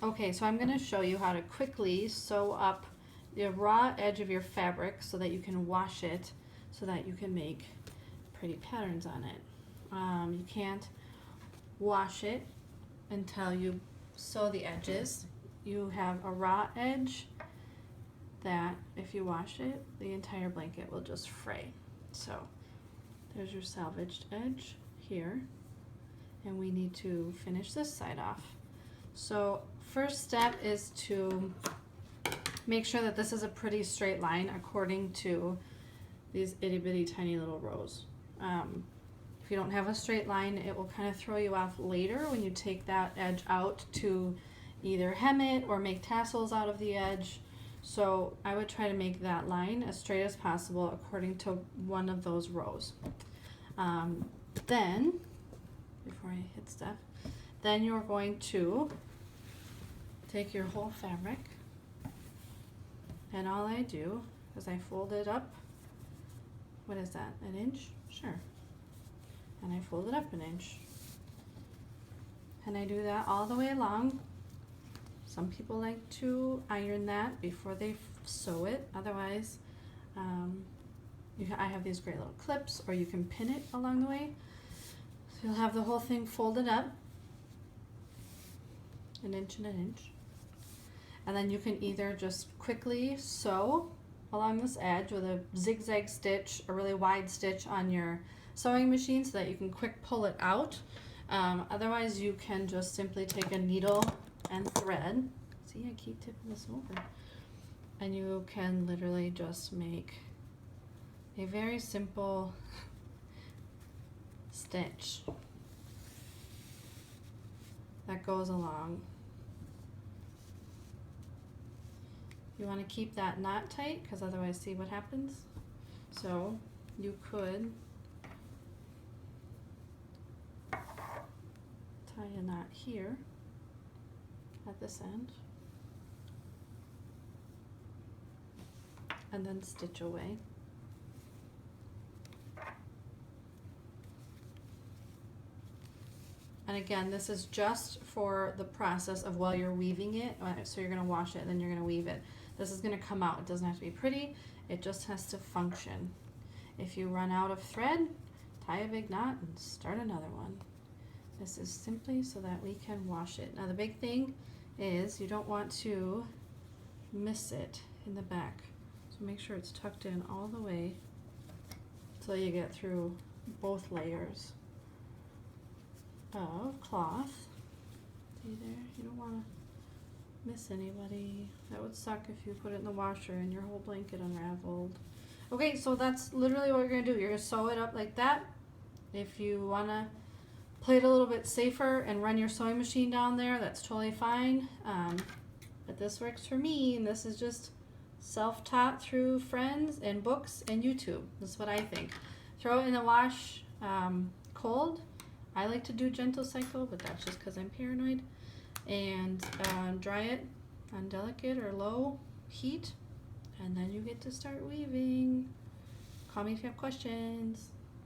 Okay, so I'm going to show you how to quickly sew up the raw edge of your fabric so that you can wash it so that you can make pretty patterns on it. You can't wash it until you sew the edges. You have a raw edge that if you wash it, the entire blanket will just fray. So there's your salvaged edge here, and we need to finish this side off. So first step is to make sure that this is a pretty straight line according to these itty bitty tiny little rows. If you don't have a straight line, it will kind of throw you off later when you take that edge out to either hem it or make tassels out of the edge. So I would try to make that line as straight as possible according to one of those rows. Then, before I hit stuff, then you're going to take your whole fabric, and all I do is I fold it up. What is that, an inch? Sure. And I fold it up an inch. And I do that all the way along. Some people like to iron that before they sew it. Otherwise, I have these great little clips, or you can pin it along the way. So you'll have the whole thing folded up, an inch and an inch. And then you can either just quickly sew along this edge with a zigzag stitch, a really wide stitch on your sewing machine so that you can quick pull it out. Otherwise, you can just simply take a needle and thread. See, I keep tipping this over. And you can literally just make a very simple stitch that goes along. You want to keep that knot tight because otherwise, see what happens? So you could tie a knot here at this end and then stitch away. And again, this is just for the process of while you're weaving it. So you're going to wash it and then you're going to weave it. This is going to come out. It doesn't have to be pretty. It just has to function. If you run out of thread, tie a big knot and start another one. This is simply so that we can wash it. Now the big thing is you don't want to miss it in the back. So make sure it's tucked in all the way until you get through both layers of cloth. See there? You don't want to miss anybody. That would suck if you put it in the washer and your whole blanket unraveled. Okay, so that's literally what you're going to do. You're going to sew it up like that. If you want to play it a little bit safer and run your sewing machine down there, that's totally fine. But this works for me, and this is just self-taught through friends and books and YouTube. That's what I think. Throw it in the wash cold. I like to do gentle cycle, but that's just because I'm paranoid. And dry it on delicate or low heat, and then you get to start weaving. Call me if you have questions.